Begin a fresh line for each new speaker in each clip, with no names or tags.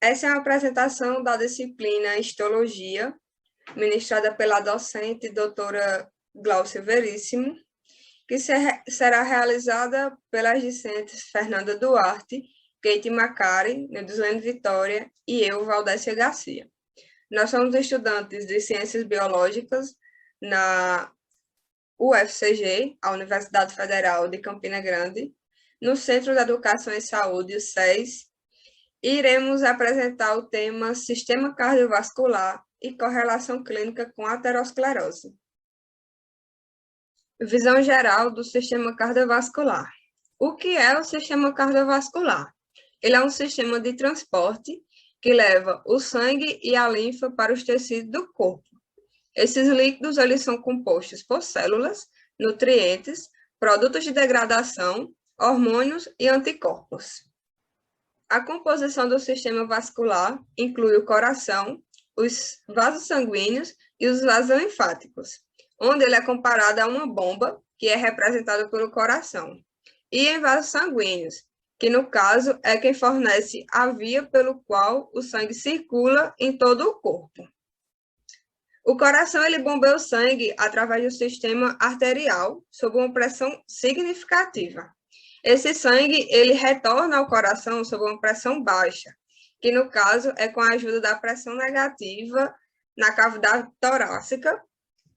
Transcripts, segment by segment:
Essa é uma apresentação da disciplina Histologia, ministrada pela docente doutora Glaucia Veríssimo, que será realizada pelas discentes Fernanda Duarte, Kate Macari, Neudilene Vitória e eu, Valdécia Garcia. Nós somos estudantes de Ciências Biológicas na UFCG, a Universidade Federal de Campina Grande, no Centro de Educação e Saúde, o SES, e iremos apresentar o tema Sistema Cardiovascular e Correlação Clínica com Aterosclerose. Visão geral do sistema cardiovascular. O que é o sistema cardiovascular? Ele é um sistema de transporte que leva o sangue e a linfa para os tecidos do corpo. Esses líquidos eles são compostos por células, nutrientes, produtos de degradação, hormônios e anticorpos. A composição do sistema vascular inclui o coração, os vasos sanguíneos e os vasos linfáticos, onde ele é comparado a uma bomba, que é representada pelo coração, e em vasos sanguíneos, que no caso é quem fornece a via pelo qual o sangue circula em todo o corpo. O coração ele bombeia o sangue através do sistema arterial sob uma pressão significativa. Esse sangue ele retorna ao coração sob uma pressão baixa, que no caso é com a ajuda da pressão negativa na cavidade torácica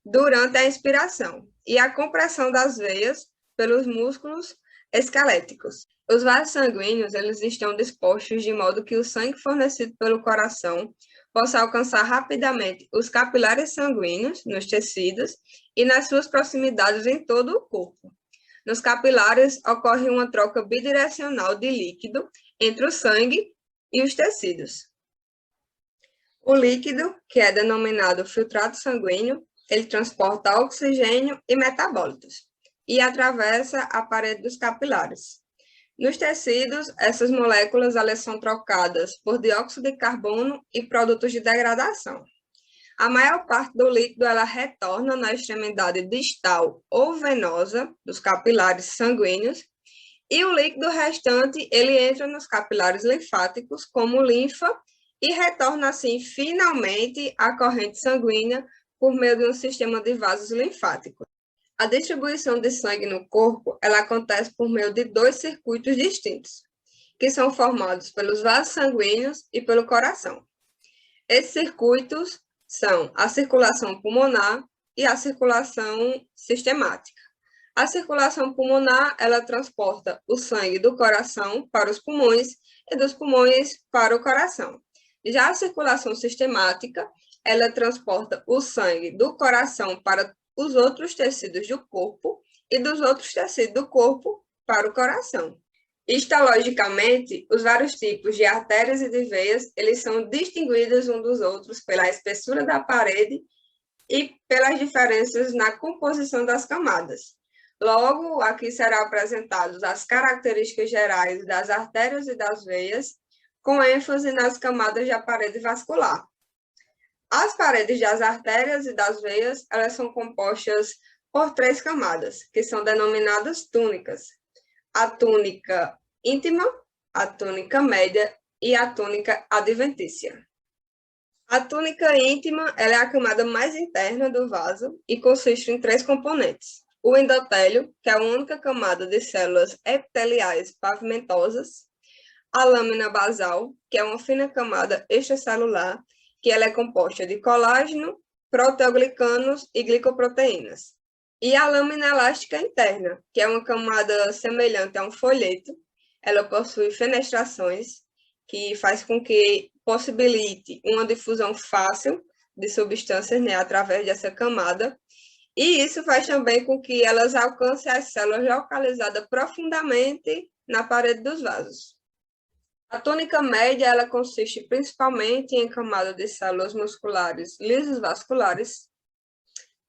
durante a inspiração e a compressão das veias pelos músculos esqueléticos. Os vasos sanguíneos eles estão dispostos de modo que o sangue fornecido pelo coração possa alcançar rapidamente os capilares sanguíneos nos tecidos e nas suas proximidades em todo o corpo. Nos capilares ocorre uma troca bidirecional de líquido entre o sangue e os tecidos. O líquido, que é denominado filtrado sanguíneo, ele transporta oxigênio e metabólitos e atravessa a parede dos capilares. Nos tecidos, essas moléculas elas são trocadas por dióxido de carbono e produtos de degradação. A maior parte do líquido ela retorna na extremidade distal ou venosa dos capilares sanguíneos e o líquido restante ele entra nos capilares linfáticos como linfa e retorna assim finalmente à corrente sanguínea por meio de um sistema de vasos linfáticos. A distribuição de sangue no corpo ela acontece por meio de dois circuitos distintos, que são formados pelos vasos sanguíneos e pelo coração. Esses circuitos são a circulação pulmonar e a circulação sistemática. A circulação pulmonar, ela transporta o sangue do coração para os pulmões e dos pulmões para o coração. Já a circulação sistemática, ela transporta o sangue do coração para os outros tecidos do corpo e dos outros tecidos do corpo para o coração. Histologicamente, os vários tipos de artérias e de veias, eles são distinguidos uns dos outros pela espessura da parede e pelas diferenças na composição das camadas. Logo, aqui serão apresentadas as características gerais das artérias e das veias, com ênfase nas camadas da parede vascular. As paredes das artérias e das veias, elas são compostas por 3 camadas, que são denominadas túnicas. A túnica íntima, a túnica média e a túnica adventícia. A túnica íntima ela é a camada mais interna do vaso e consiste em 3 componentes. O endotélio, que é a única camada de células epiteliais pavimentosas. A lâmina basal, que é uma fina camada extracelular, que ela é composta de colágeno, proteoglicanos e glicoproteínas. E a lâmina elástica interna, que é uma camada semelhante a um folheto, ela possui fenestrações, que faz com que possibilite uma difusão fácil de substâncias, né, através dessa camada, e isso faz também com que elas alcancem as células localizadas profundamente na parede dos vasos. A túnica média ela consiste principalmente em camada de células musculares lisas vasculares,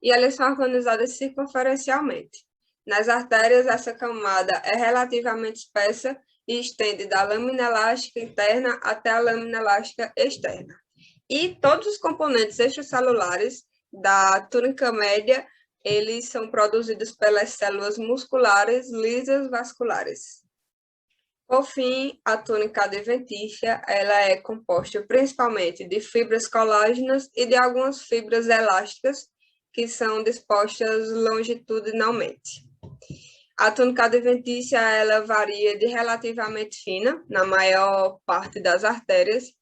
e elas são organizadas circunferencialmente. Nas artérias, essa camada é relativamente espessa e estende da lâmina elástica interna até a lâmina elástica externa. E todos os componentes extracelulares da túnica média, eles são produzidos pelas células musculares lisas vasculares. Por fim, a túnica adventícia, ela é composta principalmente de fibras colágenas e de algumas fibras elásticas que são dispostas longitudinalmente. A túnica adventícia, ela varia de relativamente fina, na maior parte das artérias,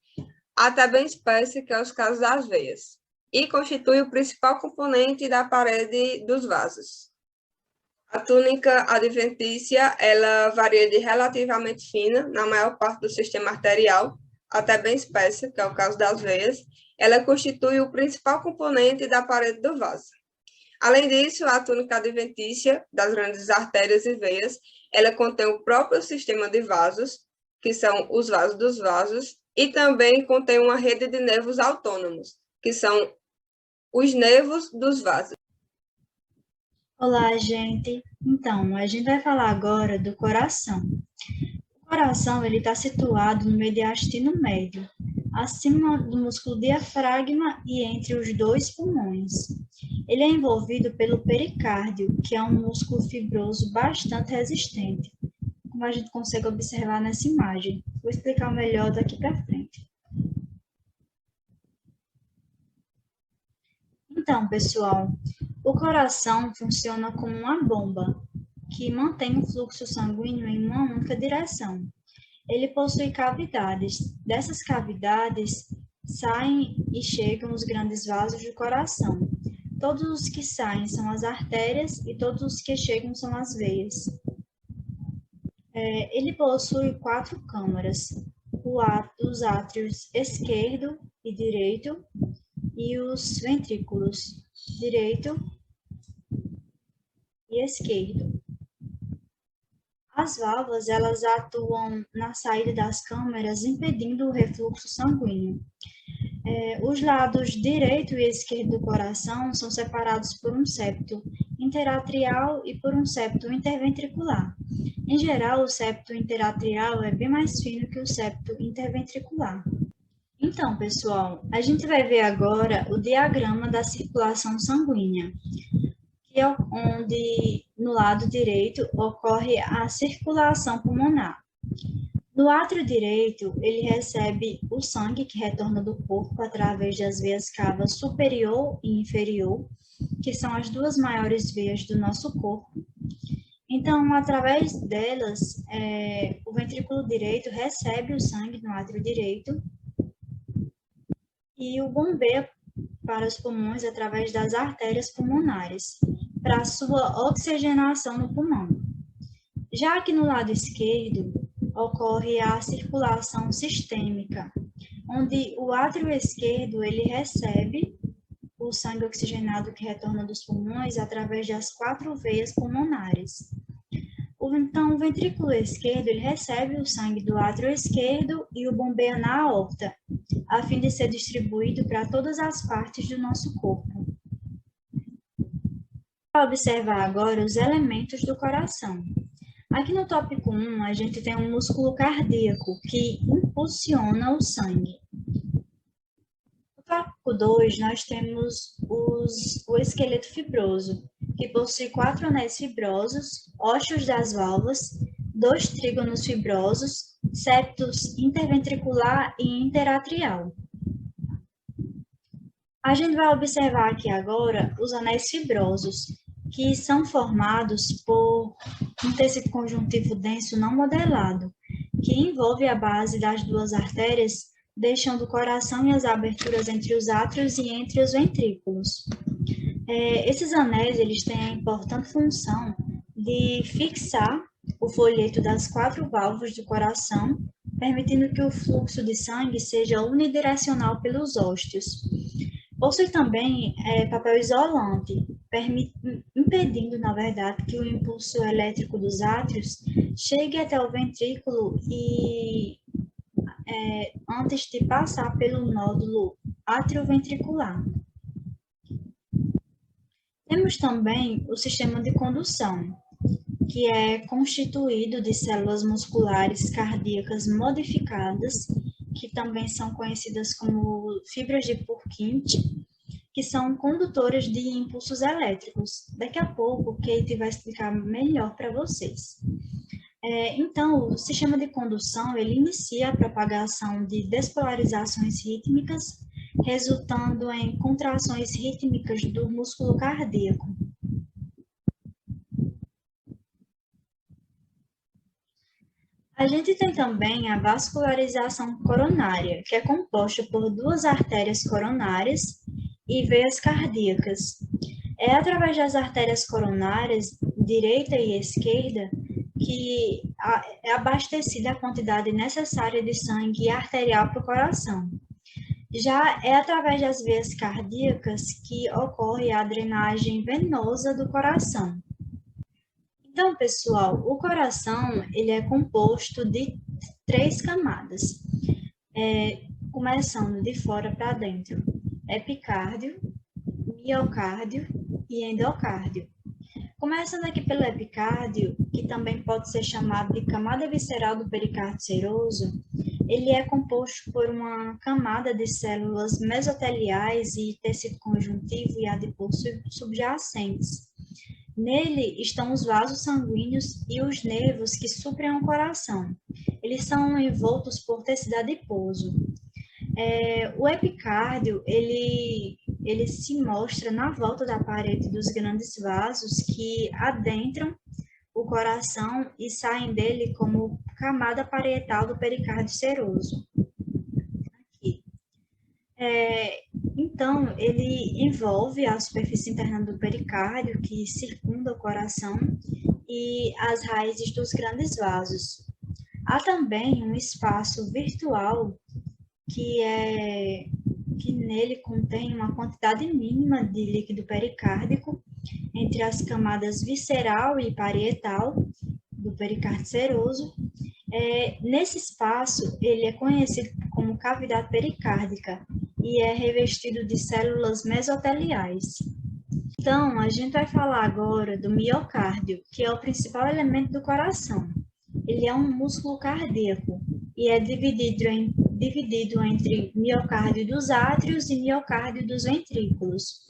até bem espessa, que é os casos das veias, e constitui o principal componente da parede dos vasos. A túnica adventícia, ela varia de relativamente fina, na maior parte do sistema arterial, até bem espessa, que é o caso das veias. Ela constitui o principal componente da parede do vaso. Além disso, a túnica adventícia das grandes artérias e veias, ela contém o próprio sistema de vasos, que são os vasos dos vasos, e também contém uma rede de nervos autônomos, que são os nervos dos vasos.
Olá, gente. Então, a gente vai falar agora do coração. O coração ele está situado no mediastino médio, acima do músculo diafragma e entre os dois pulmões. Ele é envolvido pelo pericárdio, que é um músculo fibroso bastante resistente, como a gente consegue observar nessa imagem. Vou explicar melhor daqui para frente. Então, pessoal, o coração funciona como uma bomba que mantém o fluxo sanguíneo em uma única direção. Ele possui cavidades. Dessas cavidades saem e chegam os grandes vasos do coração. Todos os que saem são as artérias e todos os que chegam são as veias. Ele possui 4 câmaras, os átrios esquerdo e direito e os ventrículos direito e esquerdo. As válvulas, elas atuam na saída das câmaras, impedindo o refluxo sanguíneo. Os lados direito e esquerdo do coração são separados por um septo interatrial e por um septo interventricular. Em geral, o septo interatrial é bem mais fino que o septo interventricular. Então, pessoal, a gente vai ver agora o diagrama da circulação sanguínea, que é onde no lado direito ocorre a circulação pulmonar. No átrio direito, ele recebe o sangue que retorna do corpo através das veias cavas superior e inferior, que são as duas maiores veias do nosso corpo. Então, através delas, o ventrículo direito recebe o sangue no átrio direito e o bombeia para os pulmões através das artérias pulmonares, para sua oxigenação no pulmão. Já que no lado esquerdo ocorre a circulação sistêmica, onde o átrio esquerdo ele recebe o sangue oxigenado que retorna dos pulmões através das 4 veias pulmonares. Então, o ventrículo esquerdo ele recebe o sangue do átrio esquerdo e o bombeia na aorta, a fim de ser distribuído para todas as partes do nosso corpo. Para observar agora os elementos do coração. Aqui no tópico 1, a gente tem um músculo cardíaco que impulsiona o sangue. No tópico 2, nós temos o esqueleto fibroso, que possui 4 anéis fibrosos, ósseos das válvulas, 2 trígonos fibrosos, septos interventricular e interatrial. A gente vai observar aqui agora os anéis fibrosos, que são formados por um tecido conjuntivo denso não modelado, que envolve a base das 2 artérias, deixando o coração e as aberturas entre os átrios e entre os ventrículos. Esses anéis eles têm a importante função de fixar o folheto das 4 válvulas do coração, permitindo que o fluxo de sangue seja unidirecional pelos ósteos. Possui também papel isolante, impedindo, na verdade, que o impulso elétrico dos átrios chegue até o ventrículo e antes de passar pelo nódulo atrioventricular. Temos também o sistema de condução, que é constituído de células musculares cardíacas modificadas, que também são conhecidas como fibras de Purkinje, que são condutoras de impulsos elétricos. Daqui a pouco, Kate vai explicar melhor para vocês. Então, o sistema de condução, ele inicia a propagação de despolarizações rítmicas, resultando em contrações rítmicas do músculo cardíaco. A gente tem também a vascularização coronária, que é composta por duas artérias coronárias e veias cardíacas. É através das artérias coronárias, direita e esquerda, que é abastecida a quantidade necessária de sangue arterial para o coração. Já é através das veias cardíacas que ocorre a drenagem venosa do coração. Então, pessoal, o coração ele é composto de 3 camadas, começando de fora para dentro: epicárdio, miocárdio e endocárdio. Começando aqui pelo epicárdio, que também pode ser chamado de camada visceral do pericárdio seroso, ele é composto por uma camada de células mesoteliais e tecido conjuntivo e adiposo subjacentes. Nele estão os vasos sanguíneos e os nervos que suprem o coração. Eles são envoltos por tecido adiposo. O epicárdio, ele se mostra na volta da parede dos grandes vasos que adentram o coração e saem dele como camada parietal do pericárdio seroso. Aqui. Então, ele envolve a superfície interna do pericárdio, que circunda o coração, e as raízes dos grandes vasos. Há também um espaço virtual que nele contém uma quantidade mínima de líquido pericárdico entre as camadas visceral e parietal do pericárdio seroso. Nesse espaço, ele é conhecido como cavidade pericárdica e é revestido de células mesoteliais. Então, a gente vai falar agora do miocárdio, que é o principal elemento do coração. Ele é um músculo cardíaco e é dividido entre miocárdio dos átrios e miocárdio dos ventrículos.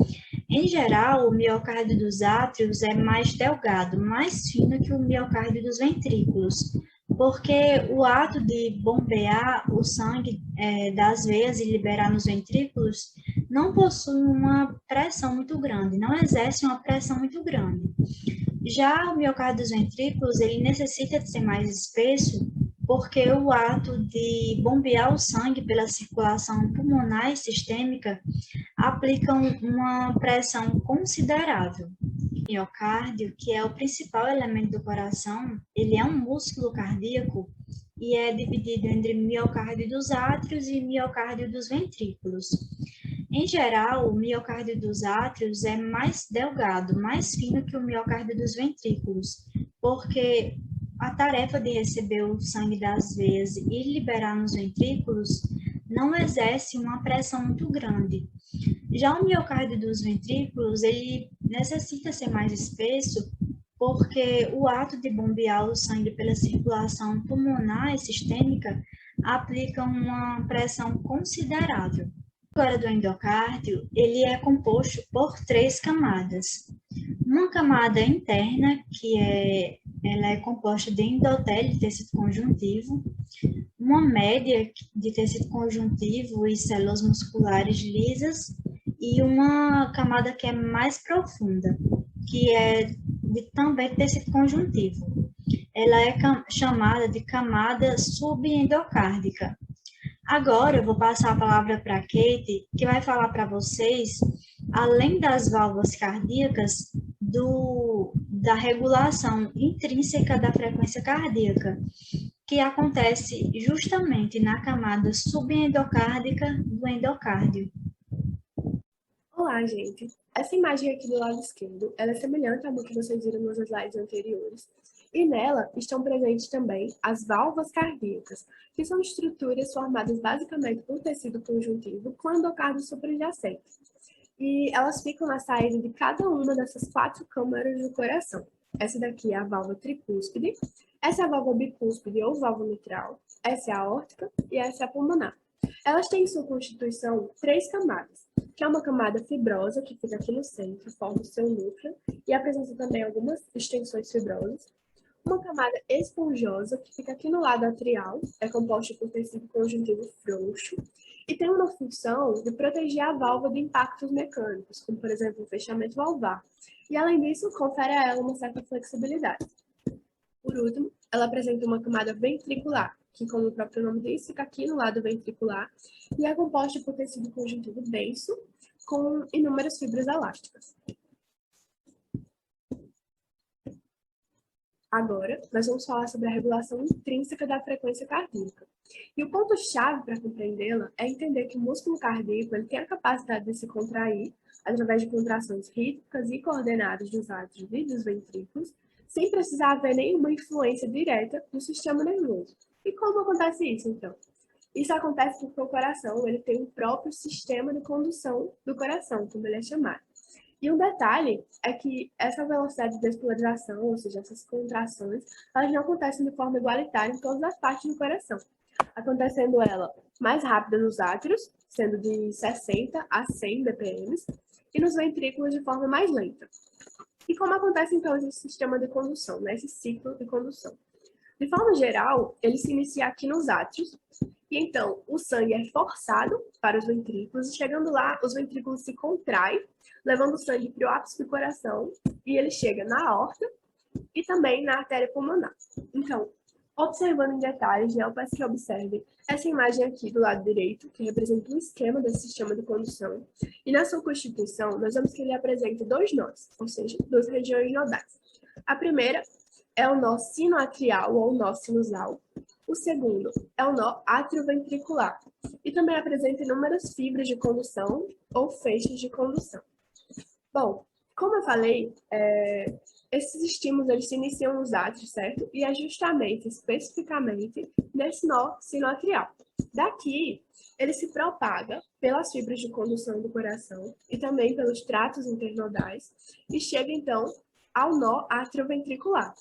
Em geral, o miocárdio dos átrios é mais delgado, mais fino que o miocárdio dos ventrículos, porque o ato de bombear o sangue das veias e liberar nos ventrículos não possui uma pressão muito grande, não exerce uma pressão muito grande. Já o miocárdio dos ventrículos, ele necessita de ser mais espesso, porque o ato de bombear o sangue pela circulação pulmonar e sistêmica aplica uma pressão considerável. O miocárdio, que é o principal elemento do coração, ele é um músculo cardíaco e é dividido entre miocárdio dos átrios e miocárdio dos ventrículos. Em geral, o miocárdio dos átrios é mais delgado, mais fino que o miocárdio dos ventrículos, porque a tarefa de receber o sangue das veias e liberar nos ventrículos não exerce uma pressão muito grande. Já o miocárdio dos ventrículos, ele necessita ser mais espesso, porque o ato de bombear o sangue pela circulação pulmonar e sistêmica aplica uma pressão considerável. Agora, do endocárdio, ele é composto por 3 camadas. Uma camada interna, ela é composta de endotélio e tecido conjuntivo, uma média de tecido conjuntivo e células musculares lisas, e uma camada que é mais profunda, que é também de tecido conjuntivo. Ela é chamada de camada subendocárdica. Agora eu vou passar a palavra para a Kate, que vai falar para vocês, além das válvulas cardíacas, da regulação intrínseca da frequência cardíaca, que acontece justamente na camada subendocárdica do endocárdio.
Olá, gente! Essa imagem aqui do lado esquerdo, ela é semelhante à do que vocês viram nos slides anteriores, e nela estão presentes também as válvulas cardíacas, que são estruturas formadas basicamente por tecido conjuntivo com endocárdio suprajacente. E elas ficam na saída de cada uma dessas 4 câmaras do coração. Essa daqui é a válvula tricúspide, essa é a válvula bicúspide ou válvula mitral, essa é a aórtica e essa é a pulmonar. Elas têm em sua constituição 3 camadas, que é uma camada fibrosa, que fica aqui no centro, forma o seu núcleo, e apresenta também algumas extensões fibrosas. Uma camada esponjosa que fica aqui no lado atrial, é composta por tecido conjuntivo frouxo e tem uma função de proteger a válvula de impactos mecânicos, como por exemplo o fechamento valvar. E além disso, confere a ela uma certa flexibilidade. Por último, ela apresenta uma camada ventricular, que, como o próprio nome diz, fica aqui no lado ventricular e é composta por tecido conjuntivo denso com inúmeras fibras elásticas. Agora, nós vamos falar sobre a regulação intrínseca da frequência cardíaca. E o ponto-chave para compreendê-la é entender que o músculo cardíaco ele tem a capacidade de se contrair através de contrações rítmicas e coordenadas dos átrios e dos ventrículos, sem precisar haver nenhuma influência direta no sistema nervoso. E como acontece isso, então? Isso acontece porque o coração ele tem um próprio sistema de condução do coração, como ele é chamado. E um detalhe é que essa velocidade de despolarização, ou seja, essas contrações, elas não acontecem de forma igualitária em todas as partes do coração, acontecendo ela mais rápida nos átrios, sendo de 60 a 100 bpm, e nos ventrículos de forma mais lenta. E como acontece então esse sistema de condução, né? Esse ciclo de condução? De forma geral, ele se inicia aqui nos átrios, e então o sangue é forçado para os ventrículos, e chegando lá, os ventrículos se contraem, levando o sangue para o ápice do coração, e ele chega na aorta e também na artéria pulmonar. Então, observando em detalhes, eu peço que observe essa imagem aqui do lado direito, que representa um esquema desse sistema de condução, e na sua constituição, nós vemos que ele apresenta dois nós, ou seja, duas regiões nodais. A primeira é o nó sinoatrial ou nó sinusal. O segundo é o nó atrioventricular e também apresenta inúmeras fibras de condução ou feixes de condução. Bom, como eu falei, esses estímulos eles se iniciam nos átrios, certo? E é justamente, especificamente, nesse nó sinoatrial. Daqui, ele se propaga pelas fibras de condução do coração e também pelos tratos internodais e chega, então, ao nó atrioventricular.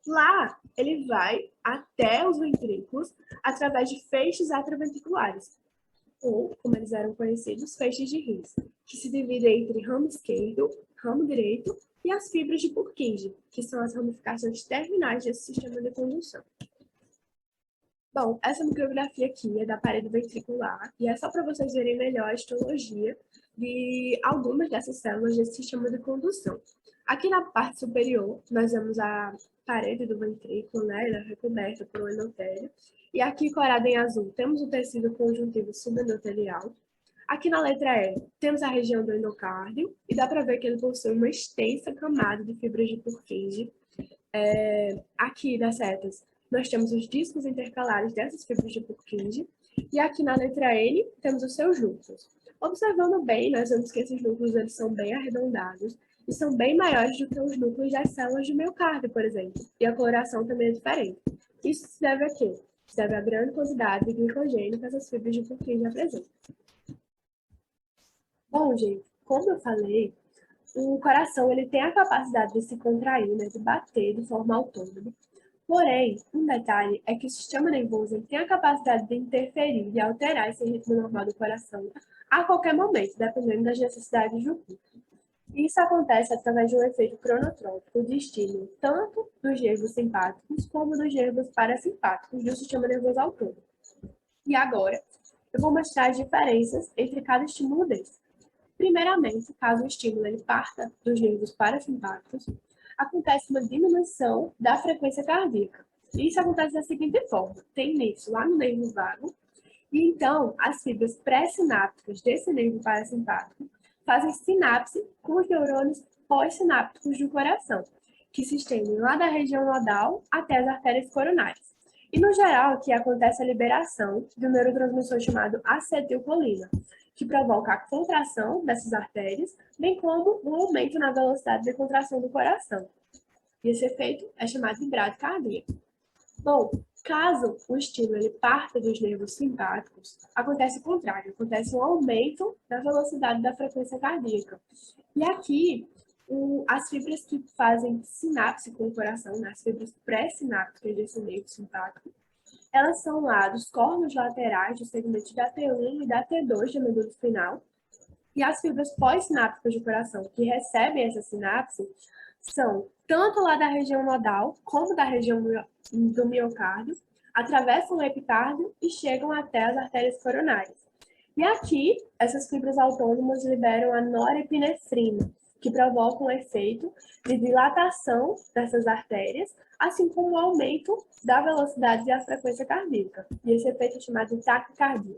Lá, ele vai até os ventrículos através de feixes atrioventriculares, ou, como eles eram conhecidos, feixes de His, que se dividem entre ramo esquerdo, ramo direito e as fibras de Purkinje, que são as ramificações terminais desse sistema de condução. Bom, essa micrografia aqui é da parede ventricular e é só para vocês verem melhor a histologia de algumas dessas células desse sistema de condução. Aqui na parte superior, nós vemos a parede do ventrículo, né? Ela é recoberta por um endotélio. E aqui, corada em azul, temos o tecido conjuntivo subendotelial. Aqui na letra E, temos a região do endocárdio, e dá para ver que ele possui uma extensa camada de fibras de Purkinje. Aqui nas setas, nós temos os discos intercalares dessas fibras de Purkinje. E aqui na letra N, temos os seus núcleos. Observando bem, nós vemos que esses núcleos eles são bem arredondados, e são bem maiores do que os núcleos das células de miocárdio, por exemplo. E a coloração também é diferente. Isso se deve a quê? Se deve à grande quantidade de glicogênio que essas fibras de Purkinje apresentam. Bom, gente, como eu falei, o coração ele tem a capacidade de se contrair, né, de bater de forma autônoma. Porém, um detalhe é que o sistema nervoso ele tem a capacidade de interferir e alterar esse ritmo normal do coração a qualquer momento, dependendo das necessidades do corpo. Isso acontece através de um efeito cronotrópico de estímulo tanto dos nervos simpáticos como dos nervos parasimpáticos do sistema nervoso autônomo. E agora, eu vou mostrar as diferenças entre cada estímulo desse. Primeiramente, caso o estímulo ele parta dos nervos parasimpáticos, acontece uma diminuição da frequência cardíaca. Isso acontece da seguinte forma: tem início lá no nervo vago, e então as fibras pré-sinápticas desse nervo parasimpático fazem sinapse com os neurônios pós-sinápticos do coração, que se estendem lá da região nodal até as artérias coronárias. E, no geral, aqui acontece a liberação de um neurotransmissor chamado acetilcolina, que provoca a contração dessas artérias, bem como um aumento na velocidade de contração do coração. E esse efeito é chamado de bradicardia. Bom, caso o estímulo ele parta dos nervos simpáticos, acontece o contrário, acontece um aumento da velocidade da frequência cardíaca. E aqui, as fibras que fazem sinapse com o coração, né, as fibras pré-sinápticas desse nervo simpático, elas são lá dos cornos laterais dos segmentos da T1 e da T2 da medula espinhal, e as fibras pós-sinápticas do coração que recebem essa sinapse são tanto lá da região nodal como da região do miocárdio, atravessam o epicárdio e chegam até as artérias coronárias. E aqui, essas fibras autônomas liberam a norepinefrina, que provoca um efeito de dilatação dessas artérias, assim como o aumento da velocidade e a frequência cardíaca. E esse efeito é chamado de taquicardia.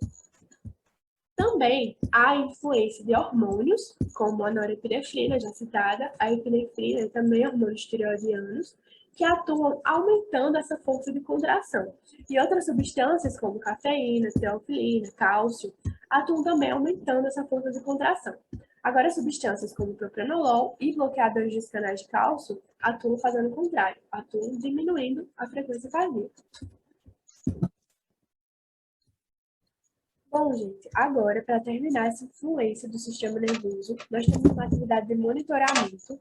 Também há influência de hormônios, como a norepinefrina, já citada, a epinefrina e também hormônios tireoidianos, que atuam aumentando essa força de contração. E outras substâncias, como cafeína, teofilina, cálcio, atuam também aumentando essa força de contração. Agora, substâncias como propranolol e bloqueadores dos canais de cálcio atuam fazendo o contrário, atuam diminuindo a frequência cardíaca. Bom, gente, agora, para terminar essa influência do sistema nervoso, nós temos uma atividade de monitoramento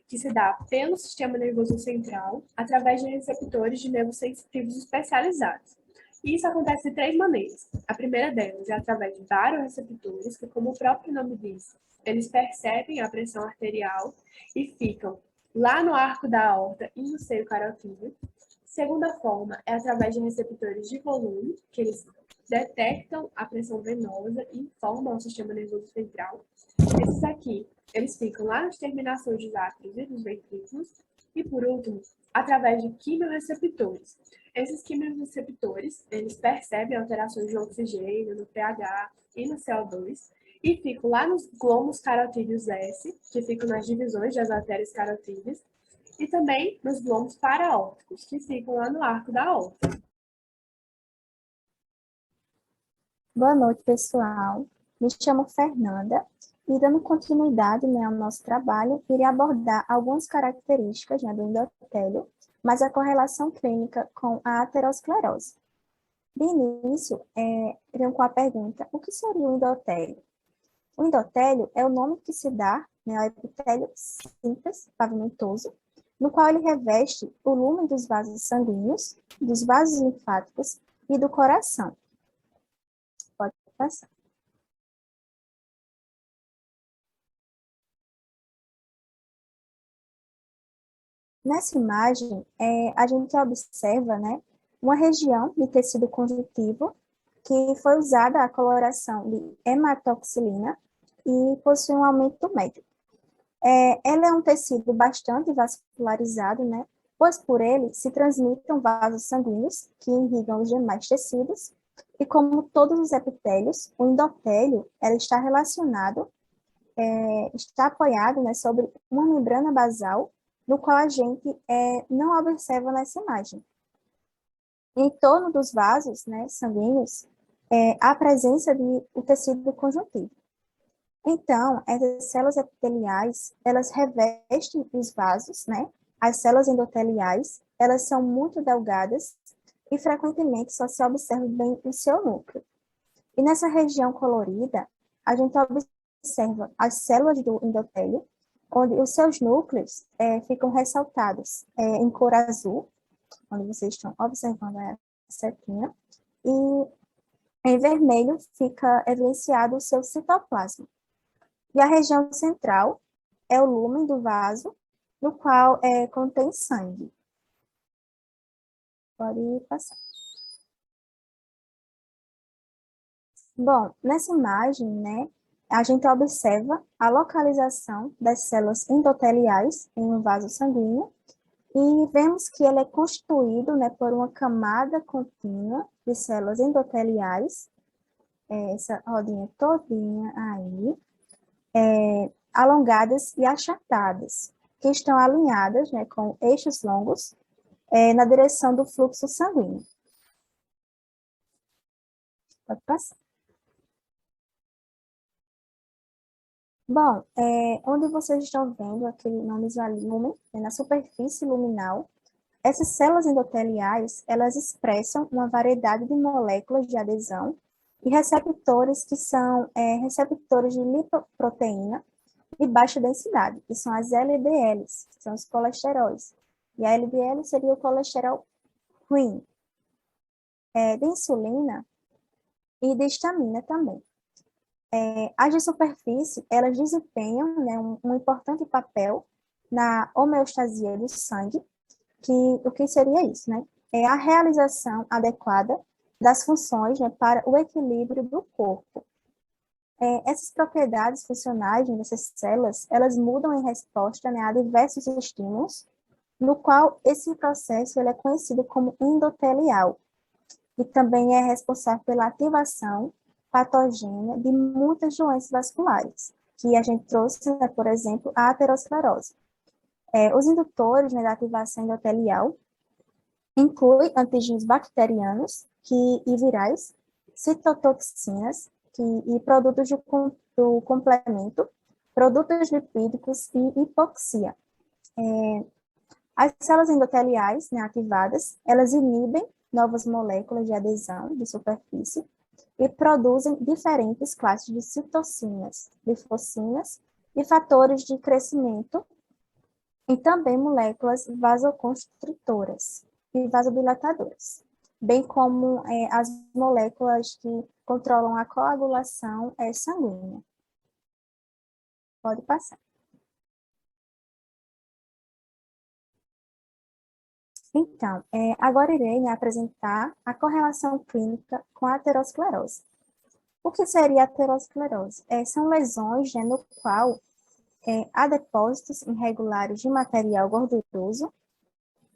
que se dá pelo sistema nervoso central através de receptores de nervos sensitivos especializados. E isso acontece de 3 maneiras. A primeira delas é através de baroreceptores, que, como o próprio nome diz, eles percebem a pressão arterial e ficam lá no arco da aorta e no seio carotídeo. Segunda forma é através de receptores de volume, que eles detectam a pressão venosa e informam ao sistema nervoso central. Esses aqui, eles ficam lá nas terminações dos átrios e dos ventrículos. E, por último, através de quimiorreceptores. Esses quimiorreceptores, eles percebem alterações de oxigênio no pH e no CO2 e ficam lá nos glomos carotídeos S, que ficam nas divisões das artérias carotídeas, e também nos glomos paraórticos, que ficam lá no arco da aorta.
Boa noite, pessoal. Me chamo Fernanda e, dando continuidade, né, ao nosso trabalho, irei abordar algumas características, né, do endotélio, mas a correlação clínica com a aterosclerose. De início, venho com a pergunta: o que seria o endotélio? O endotélio é o nome que se dá, né, ao epitélio simples, pavimentoso, no qual ele reveste o lumen dos vasos sanguíneos, dos vasos linfáticos e do coração. Pode passar. Nessa imagem, a gente observa, né, uma região de tecido conjuntivo que foi usada a coloração de hematoxilina e possui um aumento médio. Ela é um tecido bastante vascularizado, né, pois por ele se transmitem vasos sanguíneos que irrigam os demais tecidos, e como todos os epitélios, o endotélio ela está relacionado, está apoiado, né, sobre uma membrana basal, no qual a gente não observa nessa imagem. Em torno dos vasos, né, sanguíneos, há a presença de o tecido conjuntivo. Então, essas células epiteliais, elas revestem os vasos, né? As células endoteliais, elas são muito delgadas e frequentemente só se observa bem o seu núcleo. E nessa região colorida, a gente observa as células do endotélio, onde os seus núcleos ficam ressaltados em cor azul, onde vocês estão observando a setinha, e em vermelho fica evidenciado o seu citoplasma. E a região central é o lúmen do vaso, no qual contém sangue. Pode passar. Bom, nessa imagem, né, a gente observa a localização das células endoteliais em um vaso sanguíneo e vemos que ele é constituído, né, por uma camada contínua de células endoteliais, essa rodinha todinha aí, alongadas e achatadas, que estão alinhadas, né, com eixos longos na direção do fluxo sanguíneo. Pode passar. Bom, onde vocês estão vendo aquele nome lumen, na superfície luminal, essas células endoteliais, elas expressam uma variedade de moléculas de adesão e receptores que são receptores de lipoproteína de baixa densidade, que são as LDLs, que são os colesteróis. E a LDL seria o colesterol ruim. De insulina e de histamina também. As de superfície, elas desempenham, né, um importante papel na homeostasia do sangue, que o que seria isso, né? É a realização adequada das funções, né, para o equilíbrio do corpo. Essas propriedades funcionais, né, dessas células, elas mudam em resposta, né, a diversos estímulos, no qual esse processo ele é conhecido como endotelial, e também é responsável pela ativação patogênica de muitas doenças vasculares, que a gente trouxe, né, por exemplo, a aterosclerose. Os indutores, né, da ativação endotelial incluem antígenos bacterianos e virais, citotoxinas e produtos do complemento, produtos lipídicos e hipoxia. As células endoteliais, né, ativadas, elas inibem novas moléculas de adesão de superfície e produzem diferentes classes de citocinas, lifocinas e fatores de crescimento, e também moléculas vasoconstritoras e vasodilatadoras, bem como as moléculas que controlam a coagulação sanguínea. Pode passar. Então, agora irei, né, apresentar a correlação clínica com a aterosclerose. O que seria a aterosclerose? São lesões, né, no qual há depósitos irregulares de material gorduroso,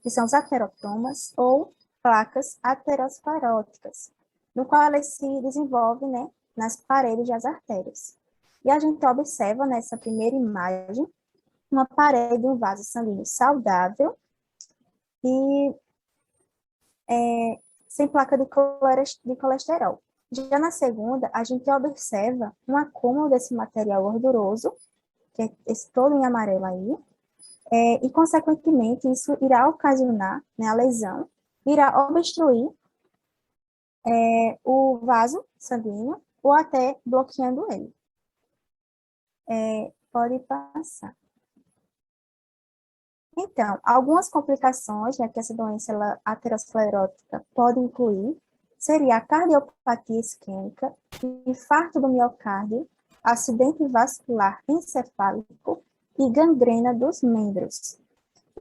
que são os aterotomas, ou placas ateroscleróticas, no qual elas se desenvolvem, né, nas paredes das artérias. E a gente observa nessa primeira imagem uma parede de um vaso sanguíneo saudável e sem placa de colesterol. Já na segunda, a gente observa um acúmulo desse material gorduroso, que é esse todo em amarelo aí, e, consequentemente, isso irá ocasionar, né, a lesão, irá obstruir o vaso sanguíneo ou até bloqueando ele. Pode passar. Então, algumas complicações, né, que essa doença aterosclerótica pode incluir seria a cardiopatia isquêmica, infarto do miocárdio, acidente vascular encefálico e gangrena dos membros.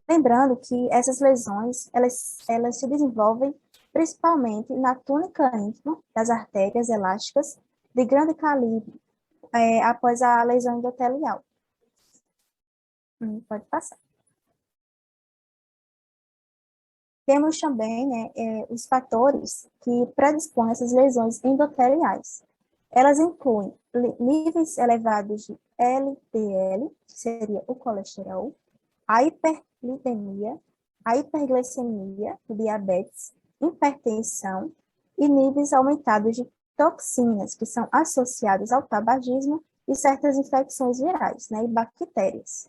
Lembrando que essas lesões, elas se desenvolvem principalmente na túnica íntima das artérias elásticas de grande calibre, após a lesão endotelial. Pode passar. Temos também, né, os fatores que predispõem essas lesões endoteliais. Elas incluem níveis elevados de LDL, que seria o colesterol, a hiperlipidemia, a hiperglicemia, o diabetes, hipertensão e níveis aumentados de toxinas, que são associadas ao tabagismo e certas infecções virais, né, e bactérias.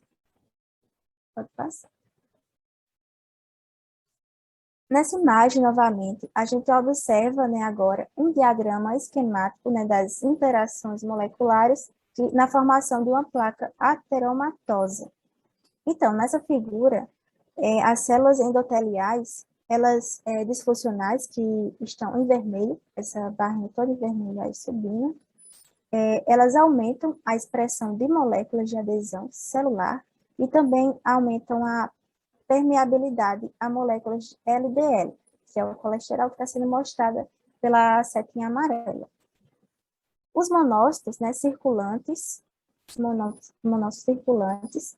Pode passar. Nessa imagem, novamente, a gente observa, né, agora um diagrama esquemático, né, das interações moleculares na formação de uma placa ateromatosa. Então, nessa figura, as células endoteliais, elas disfuncionais, que estão em vermelho, essa barrinha toda em vermelho aí subindo, elas aumentam a expressão de moléculas de adesão celular e também aumentam a permeabilidade a moléculas de LDL, que é o colesterol que está sendo mostrada pela setinha amarela. Os monócitos, né, circulantes, monócitos circulantes,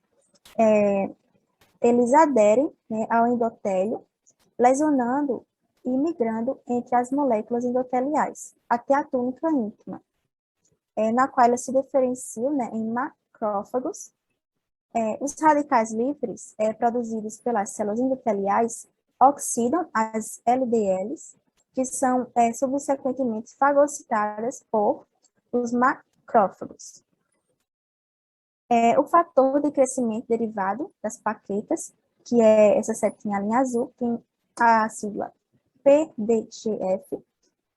eles aderem, né, ao endotélio, lesionando e migrando entre as moléculas endoteliais, até a túnica íntima, na qual elas se diferenciam, né, em macrófagos. Os radicais livres, produzidos pelas células endoteliais, oxidam as LDLs, que são subsequentemente fagocitadas por os macrófagos. O fator de crescimento derivado das plaquetas, que é essa setinha ali em azul, tem a sigla PDGF,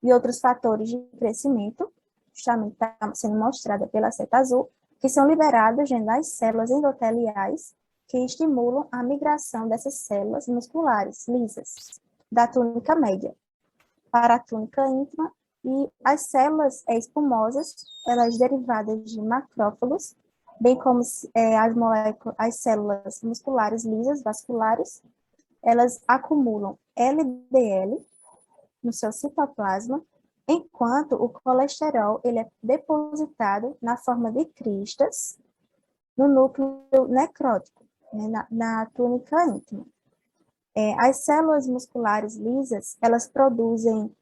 e outros fatores de crescimento, justamente está sendo mostrada pela seta azul, que são liberados nas células endoteliais, que estimulam a migração dessas células musculares lisas, da túnica média para a túnica íntima, e as células espumosas, elas derivadas de macrófagos, bem como as moléculas, as células musculares lisas, vasculares, elas acumulam LDL no seu citoplasma, enquanto o colesterol ele é depositado na forma de cristas no núcleo necrótico, né, na túnica íntima. As células musculares lisas, elas produzem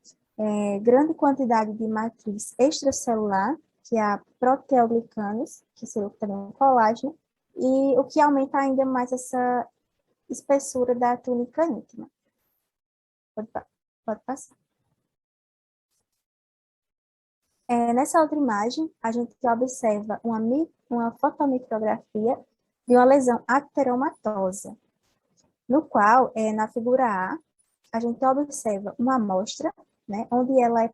grande quantidade de matriz extracelular, que é a proteoglicanos, que seria também o colágeno, e o que aumenta ainda mais essa espessura da túnica íntima. Pode passar. Nessa outra imagem, a gente observa uma fotomicrografia de uma lesão ateromatosa, no qual, na figura A gente observa uma amostra, né, onde ela é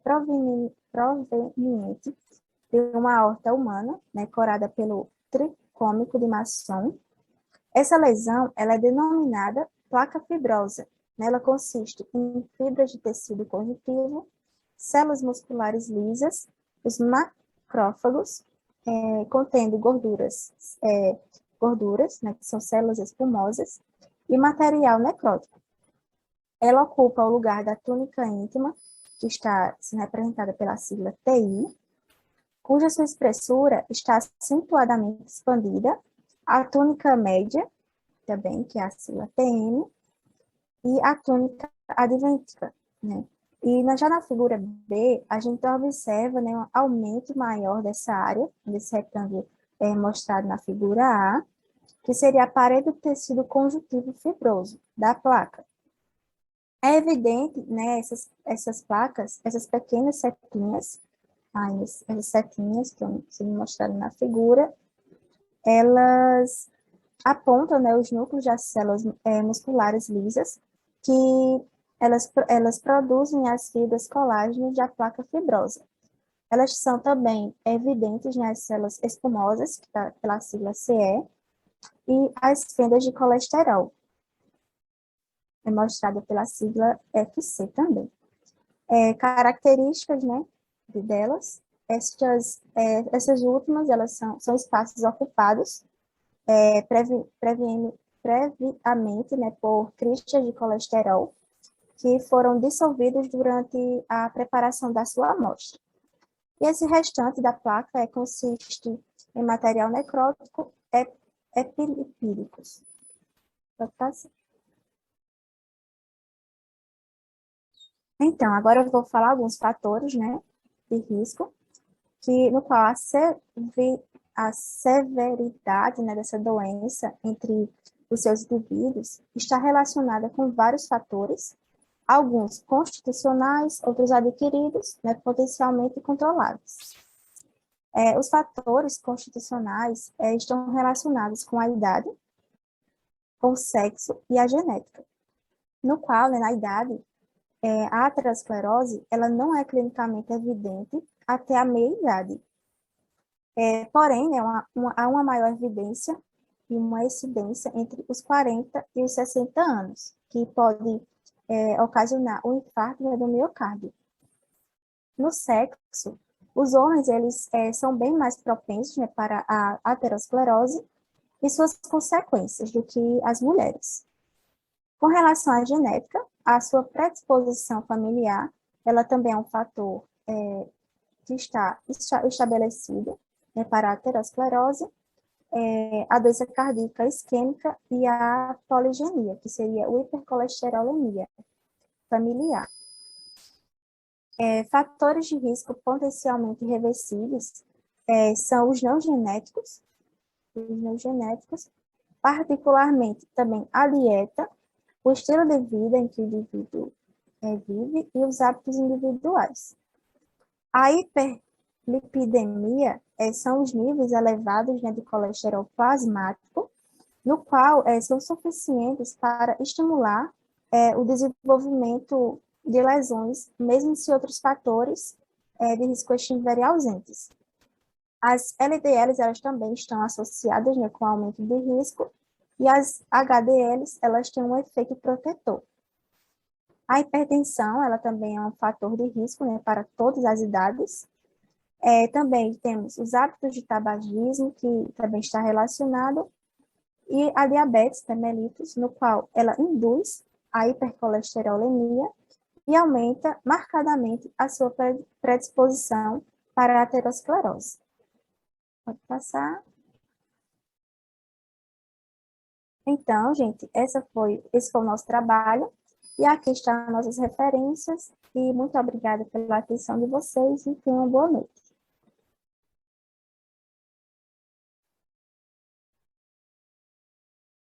proveniente de uma aorta humana, né, corada pelo tricômico de Masson. Essa lesão, ela é denominada placa fibrosa. Né, ela consiste em fibras de tecido conjuntivo, células musculares lisas, os macrófagos, contendo gorduras, né, que são células espumosas, e material necrótico. Ela ocupa o lugar da túnica íntima, que está sendo representada pela sigla TI, cuja sua espessura está acentuadamente expandida, a túnica média, também, que é a sigla TM, e a túnica advêntica, né? E já na figura B, a gente observa, né, um aumento maior dessa área, desse retângulo mostrado na figura A, que seria a parede do tecido conjuntivo fibroso da placa. É evidente, né, essas placas, essas pequenas setinhas, essas setinhas que eu sendo mostrado na figura, elas apontam, né, os núcleos das células musculares lisas, que elas produzem as fibras colágeno da placa fibrosa. Elas são também evidentes nas células espumosas, que está pela sigla CE, e as fendas de colesterol, é mostrada pela sigla FC também. Características, né, delas, essas últimas, elas são espaços ocupados previamente, né, por cristas de colesterol, que foram dissolvidos durante a preparação da sua amostra. E esse restante da placa consiste em material necrótico epilipídicos. Então, agora eu vou falar alguns fatores, né, de risco, no qual a severidade, né, dessa doença entre os seus indivíduos está relacionada com vários fatores, alguns constitucionais, outros adquiridos, né, potencialmente controláveis. Os fatores constitucionais estão relacionados com a idade, com o sexo e a genética, no qual, né, na idade, a aterosclerose, ela não é clinicamente evidente até a meia-idade. Porém, né, há uma maior evidência e uma incidência entre os 40 e os 60 anos, que pode ocasionar o infarto, né, do miocárdio. No sexo, os homens eles são bem mais propensos, né, para a aterosclerose e suas consequências do que as mulheres. Com relação à genética, a sua predisposição familiar, ela também é um fator que está estabelecido, né, para a aterosclerose, a doença cardíaca isquêmica e a poligenia, que seria a hipercolesterolemia familiar. Fatores de risco potencialmente reversíveis são os não genéticos, particularmente também a dieta, o estilo de vida em que o indivíduo vive e os hábitos individuais. A hiperlipidemia são os níveis elevados, né, de colesterol plasmático, no qual são suficientes para estimular o desenvolvimento de lesões, mesmo se outros fatores de risco estiverem ausentes. As LDLs, elas também estão associadas, né, com aumento de risco, e as HDLs, elas têm um efeito protetor. A hipertensão, ela também é um fator de risco, né, para todas as idades. Também temos os hábitos de tabagismo, que também está relacionado, e a diabetes mellitus, no qual ela induz a hipercolesterolemia e aumenta marcadamente a sua predisposição para a aterosclerose. Pode passar. Então, gente, esse foi o nosso trabalho, e aqui estão nossas referências, e muito obrigada pela atenção de vocês, e tenham uma boa noite.